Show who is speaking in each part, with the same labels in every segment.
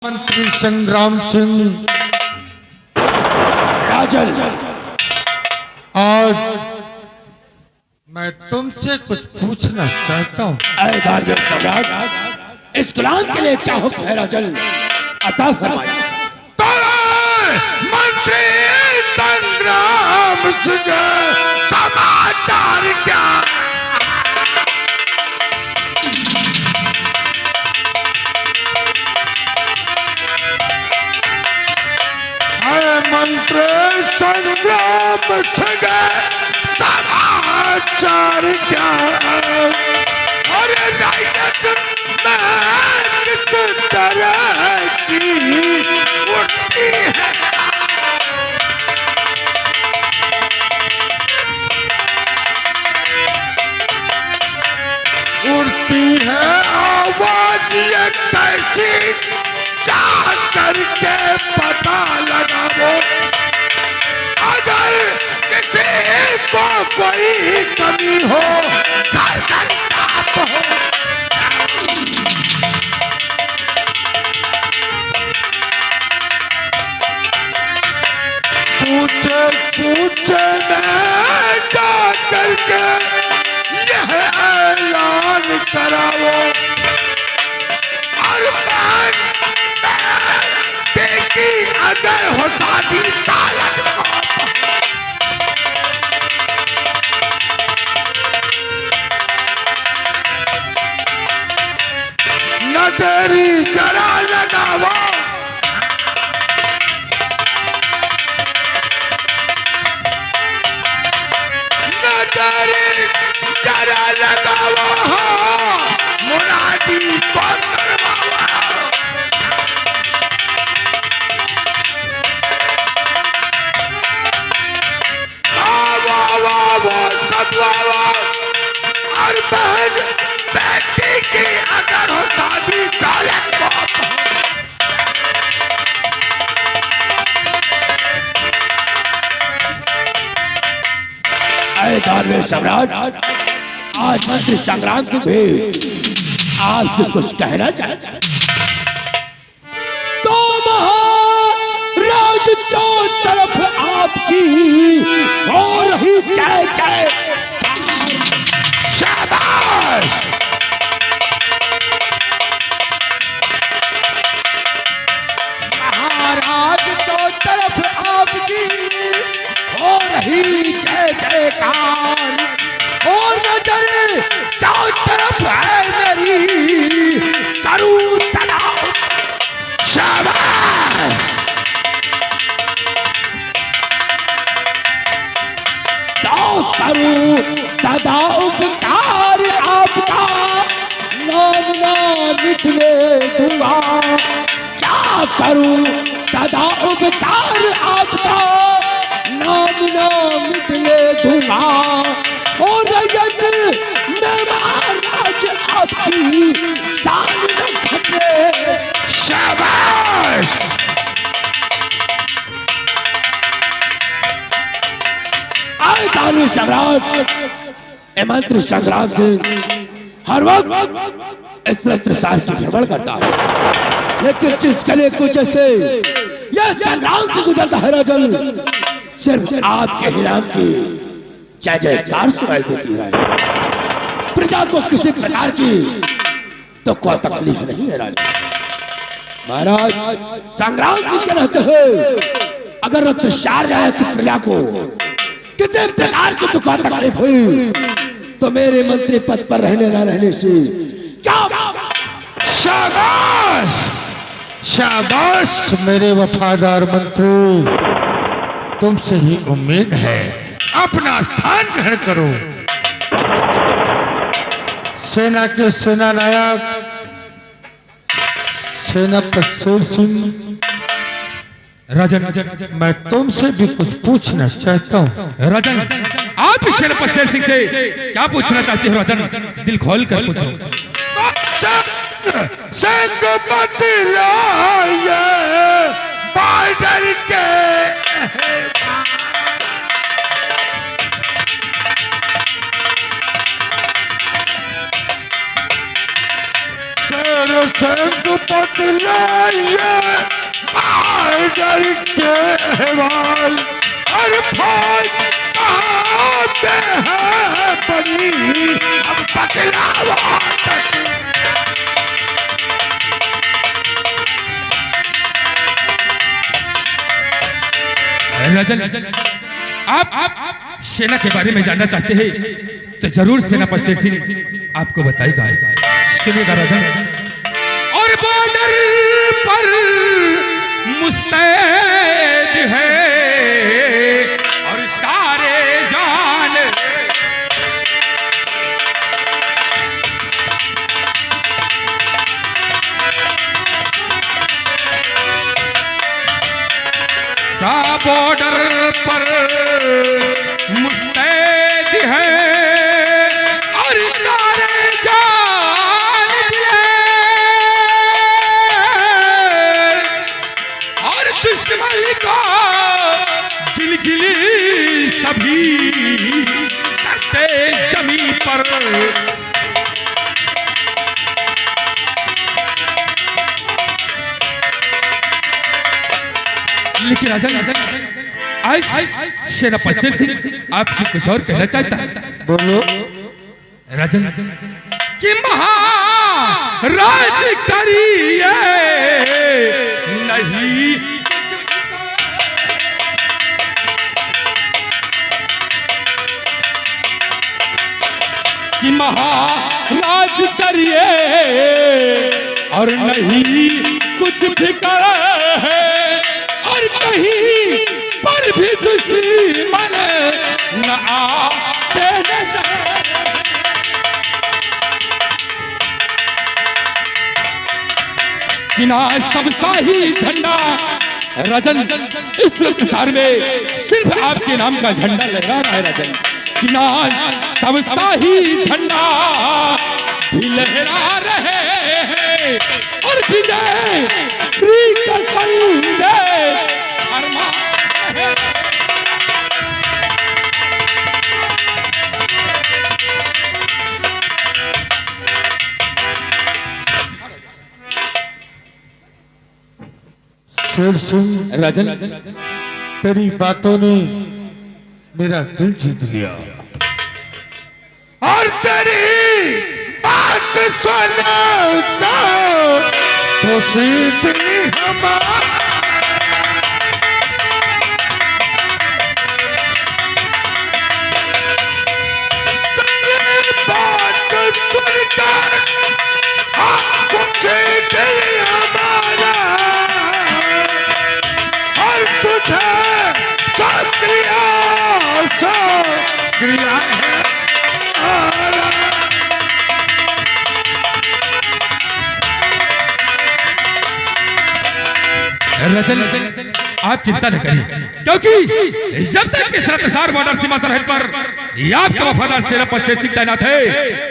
Speaker 1: मंत्री संग्राम सिंह
Speaker 2: राजन,
Speaker 1: आज मैं तुमसे कुछ पूछना चाहता हूँ।
Speaker 2: ऐ धार्मिक सम्राट, इस गुलाम के लिए क्या हुक्म है राजन? अता फरमाइए।
Speaker 1: मंत्री संग्राम सिंह, समाचार क्या? मंत्री संग्राम सिंह, समाचार क्या? अरे रैयत में किस तरह की उठती है? उड़ती है आवाज ये कैसी? जा करके पता लगाओ, अगर किसी को कोई कमी हो, गर्दन काप हो। पूछे पूछे मैं जा करके यह ऐलान कराओ, और देखी अगर हो शादी तालत को, न तेरी जरा लगाओ, न तेरी जरा लगाओ, मुरादी को करवाओ। और बहन बेटी की अगर हो शादी दौलत को,
Speaker 2: ऐ धार्मिक सम्राट, आज मंत्री संग्राम सिंह भी आपसे कुछ कहना चाहता है। तो महाराज चौं तरफ आपकी हो रही जय जय।
Speaker 1: शाबाश!
Speaker 2: महाराज चौं तरफ आपकी हो रही जय जयकार, और नजर चौं तरफ है मेरी, करूं सदा।
Speaker 1: शाबाश!
Speaker 2: तो करूं सदा उपकार आपका, नाम ना मिटने दूंगा। क्या करूं सदा उपकार आपका, नाम ना मिटने दूंगा। और रैयत में महाराज आपकी शान न घटे।
Speaker 1: शाबाश!
Speaker 2: आए धार्मिक सम्राट, मंत्री संग्राम सिंह हर वक्त इस रत्न साहब की भ्रमण करता है, लेकिन जिस गले को जैसे यह संग्राम से गुजरता है राजन, सिर्फ आपके ही नाम की जय जयकार सुनाई देती है। प्रजा को किसी प्रकार की तो कोई तकलीफ नहीं है राजन। महाराज संग्राम सिंह के रहते हुए अगर रत्नसार जाए की प्रजा को किसी प्रकार की तो कोई तकलीफ हुई, तो मेरे मंत्री पद पर रहने न रहने से क्या?
Speaker 1: शाबाश! शाबाश मेरे वफादार मंत्री, तुमसे ही उम्मीद है। अपना स्थान ग्रहण करो। सेना के सेनानायक सेनापति शेर सिंह,
Speaker 3: राजन,
Speaker 1: मैं तुमसे भी कुछ पूछना चाहता हूँ।
Speaker 3: राजन, आप इस सेनापति शेर सिंह से क्या पूछना चाहते हो राजन? दिल खोल कर पूछो।
Speaker 1: संग बतलाए बॉर्डर के संग बतलाए बॉर्डर के अहवाल और फौज कहाँ पे है बनी, अब बदलाव तक।
Speaker 3: राजन, आप सेना के बारे में जानना चाहते हैं तो जरूर सेना पर शेर सिंह आपको बताएगा। सुनिएगा राजन। और बॉर्डर पर मुस्तैद है और सारे जान का बॉर्डर पर मुस्तैद है और सारे जान दिए और दुश्मन का गिलगिली सभी करते जमीन पर। लेकिन राजन, आज सेना पर सिंह आपसे कुछ और कहना चाहता है।
Speaker 1: बोलो
Speaker 3: राजन कि महाराज करिए नहीं कि महाराज करिए और नहीं कुछ फिक्र है और कहीं पर भी दुश्मन न आते बिना सब शाही झंडा। राजन, इस संसार में सिर्फ आपके नाम का झंडा लहरा रहा है राजन। बिना सब शाही झंडा भी लहरा रहे हैं और विजय श्री का संदेश फरमा रहे हैं।
Speaker 1: शेर सिंह,
Speaker 3: राजन,
Speaker 1: तेरी बातों ने मेरा दिल जीत लिया और तेरी बात सुनता तो सीधी हमारी बात सुनकर आपको सीधी हमारा और तुझे सक्रिया है
Speaker 3: राजन, आप चिंता न करिए क्योंकि जब तक इस रतसार बॉर्डर सीमा सरहद पर ये आपके वफादार सेना पर शेर सिंह तैनात है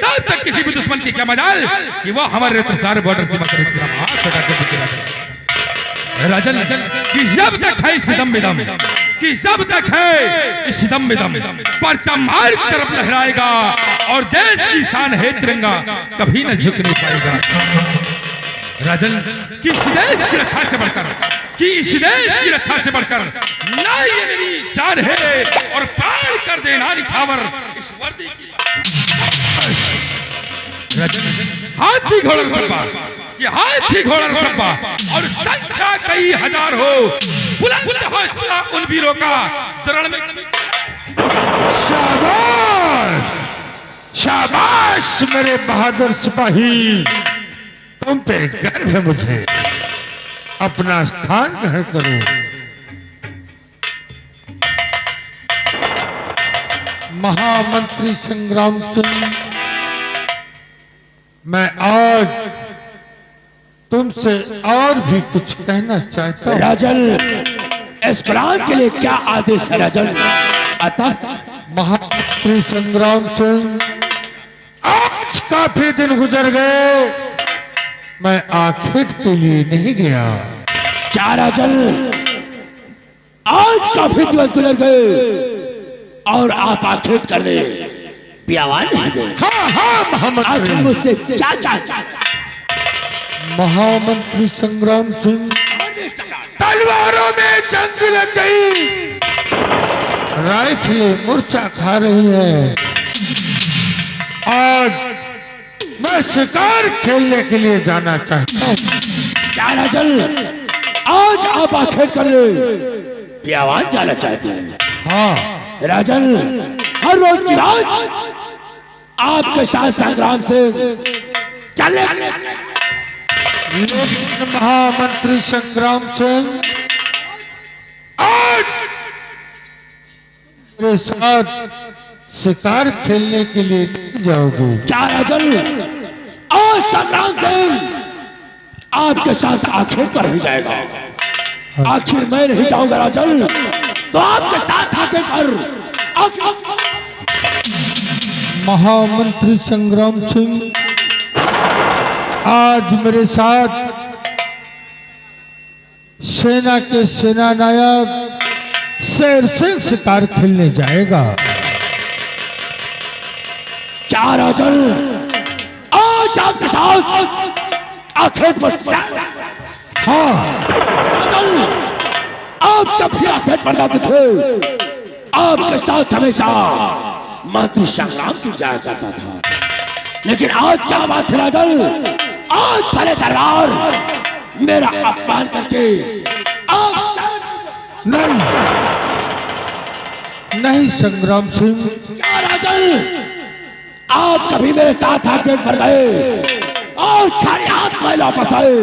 Speaker 3: तब तक किसी भी दुश्मन की क्या मजाल कि वो हमारे रतसार बॉर्डर सीमा सरहद पर हाथ लगा के दिखेगा। राजन, कि जब तक है सितम में दम, कि जब तक है इस दम में दम, परचम हर तरफ लहराएगा और देश की शान है तिरंगा कभी न झुक नहीं पाएगा। राजन, कि इस देश की रक्षा से बढ़कर, कि इस देश की रक्षा से बढ़कर ना ये मेरी शान है और प्राण कर देना निछावर इस वर्दी की। राजन, हाथी घोड़ा रखबा, ये हाथी घोड़ा रखबा और संख्या कई हजार हो, बुलंद हौसला उन वीरों का चरण में।
Speaker 1: शाबाश, शाबाश मेरे बहादुर सिपाही, तुम पे गर्व है मुझे। अपना स्थान ग्रहण करो। महामंत्री संग्राम सिंह, मैं आज तुमसे और भी कुछ कहना चाहता हूँ।
Speaker 2: राजन, इस गुलाम के लिए क्या आदेश है राजन? अतः
Speaker 1: महामंत्री संग्राम सिंह, आज काफी दिन गुजर गए, मैं आखेट के लिए नहीं गया।
Speaker 2: क्या राजन, आज काफी दिवस गुजर गए और आप आखेट करने पियावान नहीं गए?
Speaker 1: हाँ हाँ महामंत्री।
Speaker 2: मुझसे क्या चाहते?
Speaker 1: महामंत्री संग्राम सिंह, तलवारों में जंग लग गई, राइफलें मूर्छा खा रही है। आज मैं शिकार खेलने के लिए जाना चाहता हूँ।
Speaker 2: क्या राजन, आज आप आखेट कर ले प्यावान जाना चाहते हैं?
Speaker 1: हाँ
Speaker 2: राजन, हर रोज की रात आपके साथ संग्राम से चले।
Speaker 1: लेकिन महामंत्री संग्राम सिंह आज मेरे साथ शिकार खेलने के लिए नहीं जाओगे?
Speaker 2: क्या राजन, आज संग्राम सिंह आपके साथ आखिर पर ही जाएगा। आखिर मैं नहीं जाऊंगा राजन, तो आपके साथ आखिर पर
Speaker 1: महामंत्री संग्राम सिंह आज मेरे साथ सेना के सेनानायक शेर सिंह शिकार खेलने जाएगा।
Speaker 2: क्या राजन, आज आपके साथ आखिर पर?
Speaker 1: हाँ
Speaker 2: राजन, आप जब भी आखिर पर जाते थे आपके साथ हमेशा मंत्री संग्राम सिंह जाया करता था। लेकिन आज क्या बात है राजन, आज भले दरबार मेरा अपमान करके आप
Speaker 1: नहीं नहीं संग्राम सिंह,
Speaker 2: क्या राजन, आप कभी मेरे साथ आके पर गए और खाली हाथ में वापस आए,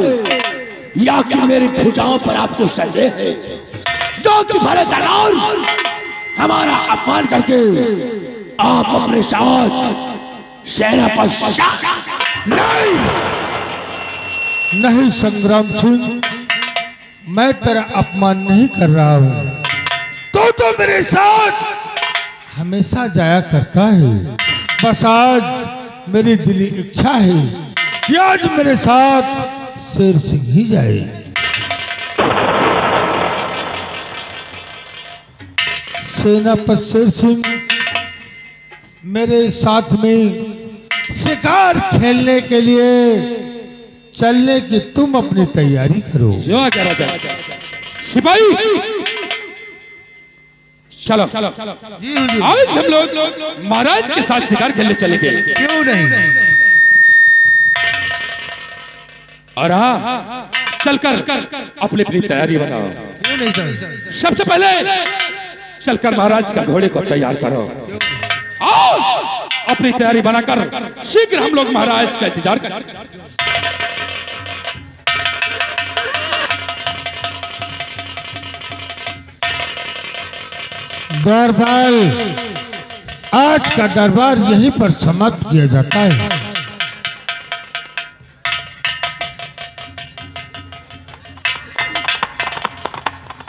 Speaker 2: या कि मेरी भुजाओं पर आपको संदेह है जो कि भले दरबार हमारा अपमान करके आप अपने साथ सेना पर
Speaker 1: नहीं नहीं संग्राम सिंह, मैं तेरा अपमान नहीं कर रहा हूं। तो मेरे साथ हमेशा जाया करता है। बस आज मेरी दिली इच्छा है कि आज मेरे साथ शेर सिंह ही जाए। सेनापति शेर सिंह मेरे साथ में शिकार खेलने के लिए चलने की तुम अपनी तैयारी करो।
Speaker 3: जो क्या राजा, सिपाही चलो, आज हम लोग महाराज के साथ शिकार खेलने चलेंगे।
Speaker 1: क्यों नहीं?
Speaker 3: और हाँ, चलकर अपनी अपनी तैयारी बनाओ।
Speaker 1: क्यों नहीं सर?
Speaker 3: सबसे पहले चलकर महाराज का घोड़े को तैयार करो। आओ अपनी तैयारी बनाकर शीघ्र हम लोग महाराज का इंतजार करें।
Speaker 1: दरबार, आज का दरबार यहीं पर समाप्त किया जाता है।